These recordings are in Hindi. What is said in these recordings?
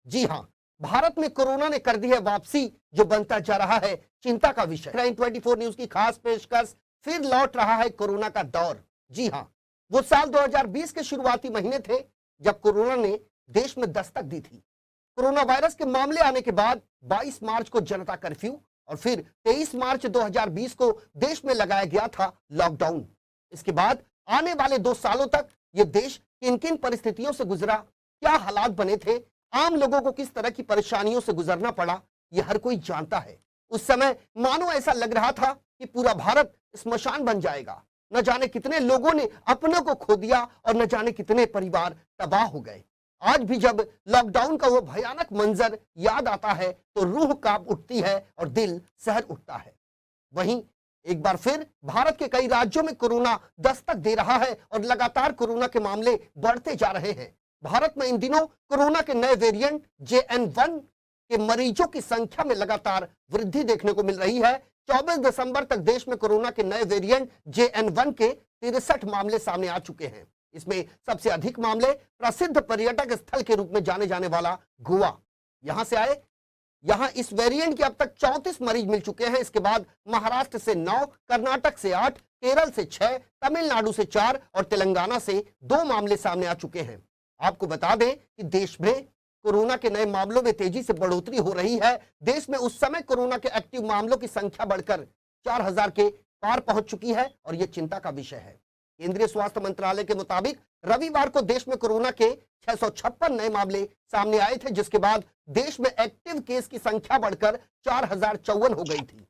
जी हां, भारत में कोरोना ने कर दी है वापसी, जो बनता जा रहा है चिंता का विषय। क्राइम 24 न्यूज की खास पेशकश, फिर लौट रहा है कोरोना का दौर। जी हां, वो साल 2020 के शुरुआती महीने थे जब कोरोना ने देश में दस्तक दी थी। कोरोना वायरस के मामले आने के बाद 22 मार्च को जनता कर्फ्यू और फिर 23 मार्च 2020 को देश में लगाया गया था लॉकडाउन। इसके बाद आने वाले 2 सालों तक ये देश किन किन परिस्थितियों से गुजरा, क्या हालात बने थे, आम लोगों को किस तरह की परेशानियों से गुजरना पड़ा, ये हर कोई जानता है। उस समय मानो ऐसा लग रहा था कि पूरा भारत स्मशान बन जाएगा। न जाने कितने लोगों ने अपनों को खो दिया और न जाने कितने परिवार तबाह हो गए। आज भी जब लॉकडाउन का वो भयानक मंजर याद आता है तो रूह कांप उठती है और दिल सहर उठता है। वहीं एक बार फिर भारत के कई राज्यों में कोरोना दस्तक दे रहा है और लगातार कोरोना के मामले बढ़ते जा रहे हैं। भारत में इन दिनों कोरोना के नए वेरिएंट JN1 के मरीजों की संख्या में लगातार वृद्धि देखने को मिल रही है। 24 दिसंबर तक देश में कोरोना के नए वेरिएंट JN1 के 63 मामले सामने आ चुके हैं। इसमें सबसे अधिक मामले प्रसिद्ध पर्यटक स्थल के रूप में जाने जाने वाला गोवा यहां से आए। यहां इस वेरिएंट के अब तक 34 मरीज मिल चुके हैं। इसके बाद महाराष्ट्र से 9, कर्नाटक से 8, केरल से 6, तमिलनाडु से 4 और तेलंगाना से 2 मामले सामने आ चुके हैं। आपको बता दें कि देश में कोरोना के नए मामलों में तेजी से बढ़ोतरी हो रही है। देश में उस समय कोरोना के एक्टिव मामलों की संख्या बढ़कर 4000 के पार पहुंच चुकी है और यह चिंता का विषय है। केंद्रीय स्वास्थ्य मंत्रालय के मुताबिक रविवार को देश में कोरोना के 656 नए मामले सामने आए थे, जिसके बाद देश में एक्टिव केस की संख्या बढ़कर 4054 हो गई थी।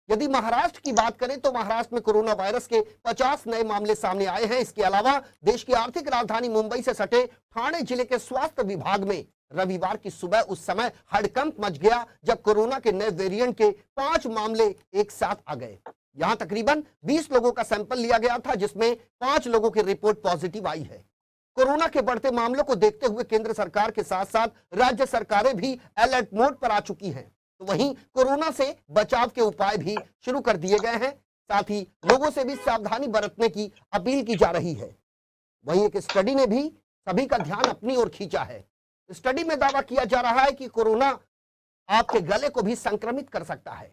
यदि महाराष्ट्र की बात करें तो महाराष्ट्र में कोरोना वायरस के 50 नए मामले सामने आए हैं। इसके अलावा देश की आर्थिक राजधानी मुंबई से सटे ठाणे जिले के स्वास्थ्य विभाग में रविवार की सुबह उस समय हड़कंप मच गया जब कोरोना के नए वेरिएंट के 5 मामले एक साथ आ गए। यहां तकरीबन 20 लोगों का सैंपल लिया गया था, जिसमें 5 लोगों की रिपोर्ट पॉजिटिव आई है। कोरोना के बढ़ते मामलों को देखते हुए केंद्र सरकार के साथ साथ राज्य सरकारें भी अलर्ट मोड पर आ चुकी हैं। तो वहीं कोरोना से बचाव के उपाय भी शुरू कर दिए गए हैं। साथ ही लोगों से भी सावधानी बरतने की अपील की जा रही है। वहीं एक स्टडी ने भी सभी का ध्यान अपनी ओर खींचा है। स्टडी में दावा किया जा रहा है कि कोरोना आपके गले को भी संक्रमित कर सकता है,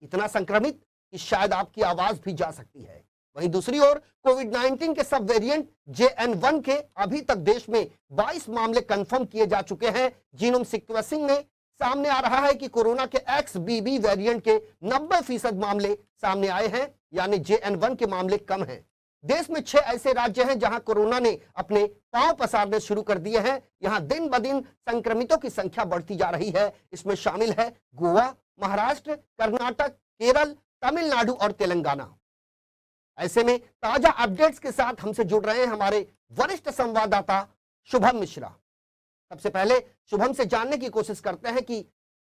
इतना संक्रमित कि शायद आपकी आवाज भी जा सकती है। वहीं दूसरी ओर कोविड-19 के सब वेरिएंट JN1 के अभी तक देश में 22 मामले कंफर्म किए जा चुके हैं। जीनोम सीक्वेंसिंग में सामने आ रहा है कि कोरोना के XBB वेरिएंट के 90% मामले सामने आए हैं, यानी JN1 के मामले कम हैं। देश में 6 ऐसे राज्य हैं जहां कोरोना ने अपने पांव पसारने शुरू कर दिए हैं। यहां दिन ब दिन संक्रमितों की संख्या बढ़ती जा रही है। इसमें शामिल है गोवा, महाराष्ट्र, कर्नाटक, केरल, तमिलनाडु और तेलंगाना। ऐसे में ताजा अपडेट्स के साथ हमसे जुड़ रहे हैं हमारे वरिष्ठ संवाददाता शुभम मिश्रा। सबसे पहले शुभम से जानने की कोशिश करते हैं कि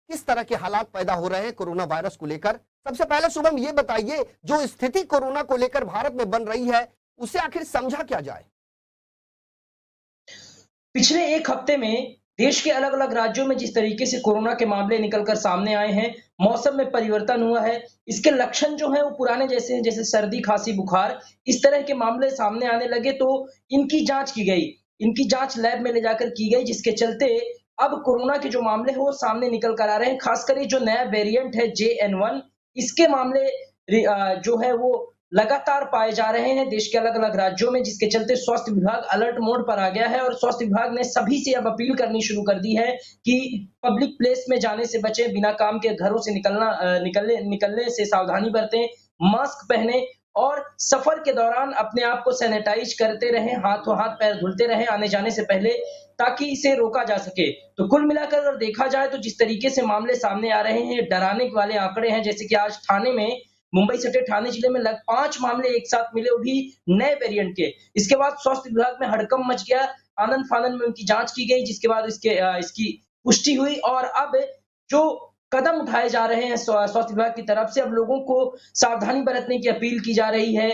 किस तरह के हालात पैदा हो रहे हैं कोरोना वायरस को लेकर। सबसे पहले शुभम ये बताइए, जो स्थिति कोरोना को लेकर भारत में बन रही है उसे आखिर समझा क्या जाए? पिछले एक हफ्ते में देश के अलग-अलग राज्यों में जिस तरीके से कोरोना के मामले निकलकर सामने आए हैं, मौसम में परिवर्तन हुआ है, इसके लक्षण जो हैं वो पुराने जैसे हैं, जैसे सर्दी, खांसी, बुखार, इस तरह के मामले सामने आने लगे तो इनकी जाँच की गई। इनकी जाँच लैब में ले जाकर की गई, जिसके चलते अब कोरोना के जो मामले हैं वो सामने निकल कर आ रहे हैं। खासकर ये जो नया वेरिएंट है JN1, इसके मामले जो है वो लगातार पाए जा रहे हैं देश के अलग-अलग राज्यों में, जिसके चलते स्वास्थ्य विभाग अलर्ट मोड पर आ गया है और स्वास्थ्य विभाग ने सभी से अब अपील करनी शुरू कर दी है कि पब्लिक प्लेस में जाने से बचें, बिना काम के घरों से निकलने से सावधानी बरतें, मास्क पहनें और सफर के दौरान अपने आप को सैनिटाइज करते रहें, हाथों हाथ पैर धुलते रहें आने-जाने से पहले, ताकि इसे रोका जा सके। तो कुल मिलाकर अगर देखा जाए तो जिस तरीके से मामले सामने आ रहे हैं, डराने वाले आंकड़े हैं, जैसे कि आज ठाणे में मुंबई सटे ठाणे जिले में 5 मामले एक साथ मिले, वो भी नए वेरिएंट के। इसके बाद स्वास्थ्य विभाग में हड़कंप मच गया, आनन-फानन में उनकी जांच की गई, जिसके बाद इसकी पुष्टि हुई और अब जो कदम उठाए जा रहे हैं स्वास्थ्य विभाग की तरफ से, अब लोगों को सावधानी बरतने की अपील की जा रही है,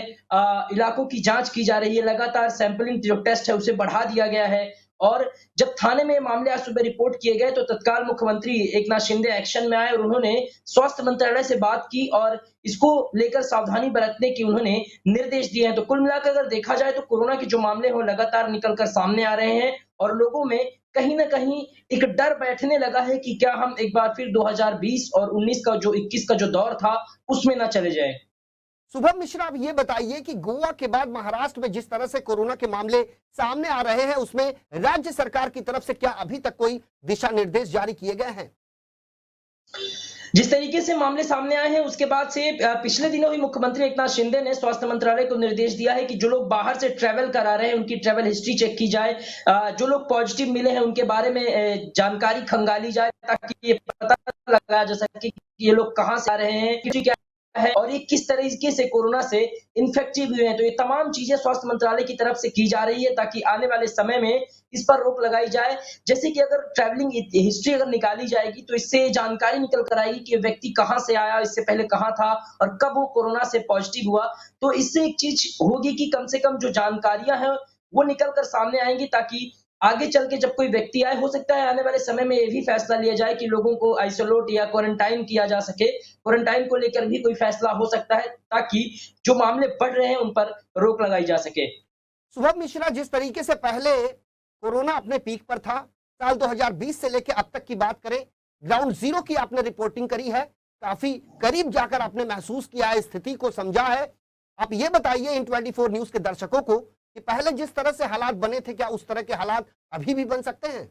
इलाकों की जांच की जा रही है, लगातार सैंपलिंग जो टेस्ट है उसे बढ़ा दिया गया है और जब थाने में मामले आज सुबह रिपोर्ट किए गए तो तत्काल मुख्यमंत्री एकनाथ शिंदे एक्शन में आए और उन्होंने स्वास्थ्य मंत्रालय से बात की और इसको लेकर सावधानी बरतने की उन्होंने निर्देश दिए हैं। तो कुल मिलाकर अगर देखा जाए तो कोरोना के जो मामले हैं वो लगातार निकल कर सामने आ रहे हैं और लोगों में कहीं ना कहीं एक डर बैठने लगा है कि क्या हम एक बार फिर 2020 और 19 का जो 21 का जो दौर था उसमें ना चले जाएं। शुभम मिश्रा, आप ये बताइए कि गोवा के बाद महाराष्ट्र में जिस तरह से कोरोना के मामले सामने आ रहे हैं, उसमें राज्य सरकार की तरफ से क्या अभी तक कोई दिशा निर्देश जारी किए गए हैं? जिस तरीके से मामले सामने आए हैं उसके बाद से पिछले दिनों ही मुख्यमंत्री एकनाथ शिंदे ने स्वास्थ्य मंत्रालय को निर्देश दिया है कि जो लोग बाहर से ट्रैवल करा रहे हैं उनकी ट्रैवल हिस्ट्री चेक की जाए, जो लोग पॉजिटिव मिले हैं उनके बारे में जानकारी खंगाली जाए ताकि ये पता लगाया जा सके कि ये लोग कहाँ से आ रहे हैं, क्या है और ये किस तरीके से कोरोना से इन्फेक्टिव हुए हैं। तो ये तमाम चीजें स्वास्थ्य मंत्रालय की तरफ से की जा रही है ताकि आने वाले समय में इस पर रोक लगाई जाए। जैसे कि अगर ट्रैवलिंग हिस्ट्री अगर निकाली जाएगी तो इससे जानकारी निकल कर आएगी कि व्यक्ति कहाँ से आया, इससे पहले कहाँ था और कब वो कोरोना से पॉजिटिव हुआ। तो इससे एक चीज होगी कि कम से कम जो जानकारियां हैं वो निकल कर सामने आएंगी ताकि आगे चल के जब कोई व्यक्ति आए, हो सकता है आने वाले समय में ये भी फैसला लिया जाए कि लोगों को आइसोलेट या क्वारंटाइन किया जा सके। क्वारंटाइन को लेकर भी कोई फैसला हो सकता है ताकि जो मामले बढ़ रहे हैं उन पर रोक लगाई जा सके। शुभम मिश्रा, जिस तरीके से पहले कोरोना अपने पीक पर था, साल 2020 से लेकर अब तक की बात करें, ग्राउंड जीरो की आपने रिपोर्टिंग करी है, काफी करीब जाकर आपने महसूस किया है, स्थिति को समझा है। आप ये बताइए इन 24 न्यूज के दर्शकों को कि पहले जिस तरह से हालात बने थे, क्या उस तरह के हालात अभी भी बन सकते हैं?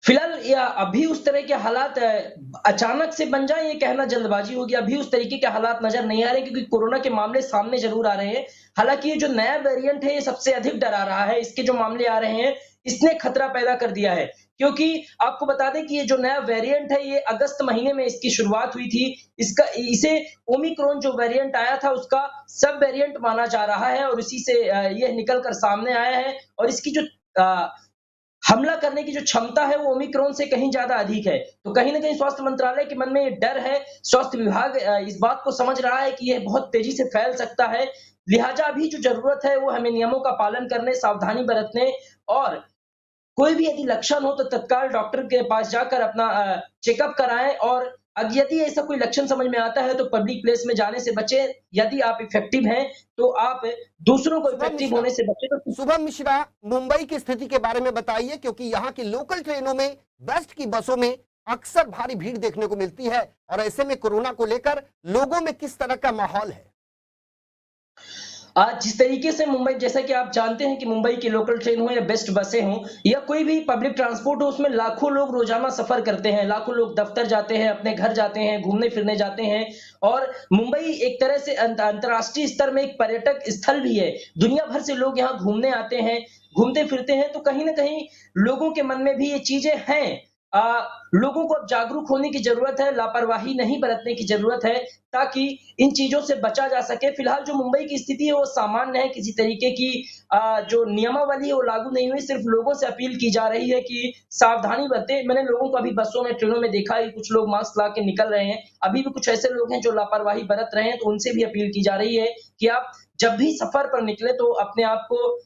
फिलहाल या अभी उस तरह के हालात अचानक से बन जाए ये कहना जल्दबाजी होगी। अभी उस तरीके के हालात नजर नहीं आ रहे क्योंकि कोरोना के मामले सामने जरूर आ रहे हैं। हालांकि ये जो नया वेरिएंट है ये सबसे अधिक डरा रहा है। इसके जो मामले आ रहे हैं इसने खतरा पैदा कर दिया है क्योंकि आपको बता दें कि ये जो नया वेरिएंट है ये अगस्त महीने में इसकी शुरुआत हुई थी। इसे ओमिक्रॉन जो वेरिएंट आया था उसका सब वेरिएंट माना जा रहा है और इसी से ये निकल कर सामने आया है और इसकी जो हमला करने की जो क्षमता है वो ओमिक्रॉन से कहीं ज्यादा अधिक है। तो कहीं ना कहीं स्वास्थ्य मंत्रालय के मन में ये डर है। स्वास्थ्य विभाग इस बात को समझ रहा है कि ये बहुत तेजी से फैल सकता है। लिहाजा अभी जो जरूरत है वो हमें नियमों का पालन करने, सावधानी बरतने और कोई भी यदि लक्षण हो तो तत्काल डॉक्टर के पास जाकर अपना चेकअप कराएं और यदि ऐसा कोई लक्षण समझ में आता है तो पब्लिक प्लेस में जाने से बचें। यदि आप इफेक्टिव हैं तो आप दूसरों को इफेक्टिव होने से बचें। तो शुभम मिश्रा, मुंबई की स्थिति के बारे में बताइए क्योंकि यहाँ की लोकल ट्रेनों में, वेस्ट की बसों में अक्सर भारी भीड़ देखने को मिलती है और ऐसे में कोरोना को लेकर लोगों में किस तरह का माहौल है? आज जिस तरीके से मुंबई, जैसा कि आप जानते हैं कि मुंबई की लोकल ट्रेन हो या बेस्ट बसें हों या कोई भी पब्लिक ट्रांसपोर्ट हो, उसमें लाखों लोग रोजाना सफर करते हैं। लाखों लोग दफ्तर जाते हैं, अपने घर जाते हैं, घूमने फिरने जाते हैं और मुंबई एक तरह से अंतर्राष्ट्रीय स्तर में एक पर्यटक स्थल भी है। दुनिया भर से लोग यहाँ घूमने आते हैं, घूमते फिरते हैं। तो कहीं ना कहीं लोगों के मन में भी ये चीजें हैं। लोगों को अब जागरूक होने की जरूरत है, लापरवाही नहीं बरतने की जरूरत है ताकि इन चीजों से बचा जा सके। फिलहाल जो मुंबई की स्थिति है वो सामान्य है, किसी तरीके की जो नियमावली है वो लागू नहीं हुई। सिर्फ लोगों से अपील की जा रही है कि सावधानी बरतें। मैंने लोगों को अभी बसों में, ट्रेनों में देखा है, कुछ लोग मास्क ला के निकल रहे हैं। अभी भी कुछ ऐसे लोग हैं जो लापरवाही बरत रहे हैं, तो उनसे भी अपील की जा रही है कि आप जब भी सफर पर निकले तो अपने आप को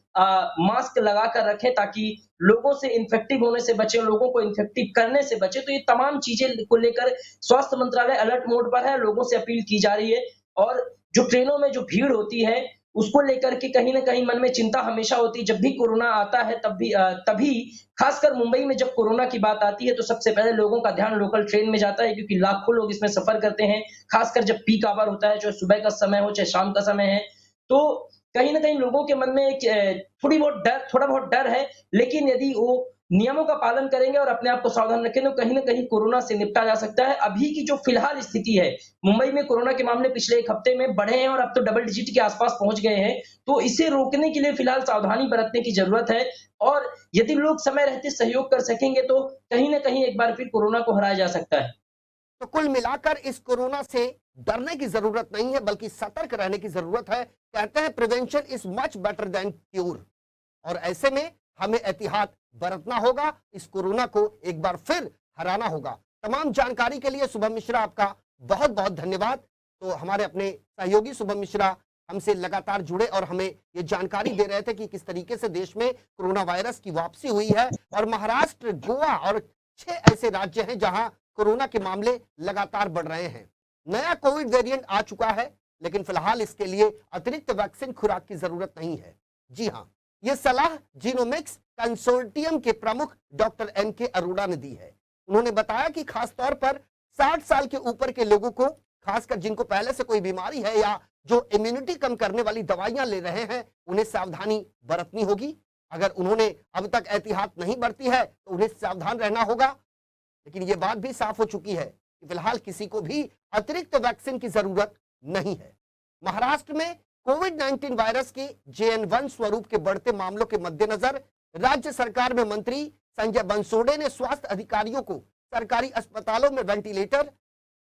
मास्क लगा कर रखें ताकि लोगों से इन्फेक्टिव होने से बचे, लोगों को इन्फेक्टिव करने से बचे। तो ये तमाम चीजें को लेकर स्वास्थ्य मंत्रालय अलर्ट मोड पर है, लोगों से अपील की जा रही है। और जो ट्रेनों में जो भीड़ होती है उसको लेकर के कहीं ना कहीं मन में चिंता हमेशा होती है। जब भी कोरोना आता है तभी खासकर मुंबई में जब कोरोना की बात आती है तो सबसे पहले लोगों का ध्यान लोकल ट्रेन में जाता है क्योंकि लाखों लोग इसमें सफर करते हैं। खासकर जब पीक आवर होता है, चाहे सुबह का समय हो चाहे शाम का समय है, तो कहीं ना कहीं लोगों के मन में एक थोड़ा बहुत डर है। लेकिन यदि वो नियमों का पालन करेंगे और अपने आप को सावधान रखें तो कहीं ना कहीं कोरोना से निपटा जा सकता है। अभी की जो फिलहाल स्थिति है, मुंबई में कोरोना के मामले पिछले एक हफ्ते में बढ़े हैं और अब तो डबल डिजिट के आसपास पहुंच गए हैं। तो इसे रोकने के लिए फिलहाल सावधानी बरतने की जरूरत है और यदि लोग समय रहते सहयोग कर सकेंगे तो कहीं ना कहीं एक बार फिर कोरोना को हराया जा सकता है। तो कुल मिलाकर इस कोरोना से डरने की जरूरत नहीं है बल्कि सतर्क रहने की जरूरत है। कहते हैं prevention is much better than cure, और ऐसे में हमें एहतियात बरतना होगा, इस कोरोना को एक बार फिर हराना होगा। तमाम जानकारी के लिए शुभम मिश्रा आपका बहुत बहुत धन्यवाद। तो हमारे अपने सहयोगी शुभम मिश्रा हमसे लगातार जुड़े और हमें ये जानकारी दे रहे थे कि किस तरीके से देश में कोरोना वायरस की वापसी हुई है और महाराष्ट्र, गोवा और 6 ऐसे राज्य हैं जहां कोरोना के मामले लगातार बढ़ रहे हैं। नया कोविड वेरिएंट आ चुका है लेकिन फिलहाल इसके लिए अतिरिक्त वैक्सीन खुराक की जरूरत नहीं है। जी हां, यह सलाह जीनोमिक्स कंसोर्टियम के प्रमुख डॉक्टर एम.के. अरोड़ा ने दी है। उन्होंने बताया कि खासतौर पर 60 साल के ऊपर के लोगों को, खासकर जिनको पहले से कोई बीमारी है या जो इम्यूनिटी कम करने वाली दवाइयां ले रहे हैं, उन्हें सावधानी बरतनी होगी। अगर उन्होंने अब तक एहतियात नहीं बरती है तो उन्हें सावधान रहना होगा। लेकिन यह बात भी साफ हो चुकी है कि फिलहाल किसी को भी अतिरिक्त वैक्सीन की जरूरत नहीं है। महाराष्ट्र में कोविड-19 वायरस के JN.1 स्वरूप के बढ़ते मामलों के मद्देनजर राज्य सरकार में मंत्री संजय बनसोड़े ने स्वास्थ्य अधिकारियों को सरकारी अस्पतालों में वेंटिलेटर,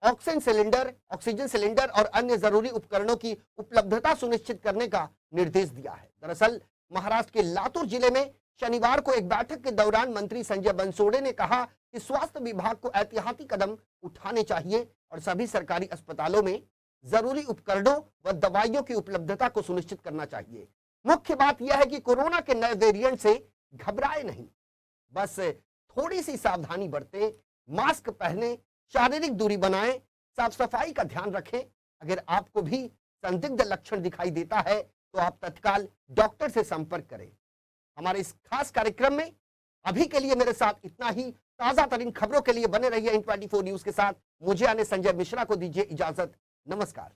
ऑक्सीजन सिलेंडर और अन्य जरूरी उपकरणों की उपलब्धता सुनिश्चित करने का निर्देश दिया है। दरअसल महाराष्ट्र के लातूर जिले में शनिवार को एक बैठक के दौरान मंत्री संजय बनसोड़े ने कहा कि स्वास्थ्य विभाग को एहतियाती कदम उठाने चाहिए और सभी सरकारी अस्पतालों में जरूरी उपकरणों व दवाइयों की उपलब्धता को सुनिश्चित करना चाहिए। मुख्य बात यह है कि कोरोना के नए वेरिएंट से घबराए नहीं, बस थोड़ी सी सावधानी बरतें, मास्क पहने, शारीरिक दूरी बनाएं, साफ सफाई का ध्यान रखें। अगर आपको भी संदिग्ध लक्षण दिखाई देता है तो आप तत्काल डॉक्टर से संपर्क करें। हमारे इस खास कार्यक्रम में अभी के लिए मेरे साथ इतना ही। ताजा तरीन खबरों के लिए बने रहिए इन 24 न्यूज के साथ। मुझे आने संजय मिश्रा को दीजिए इजाजत। नमस्कार।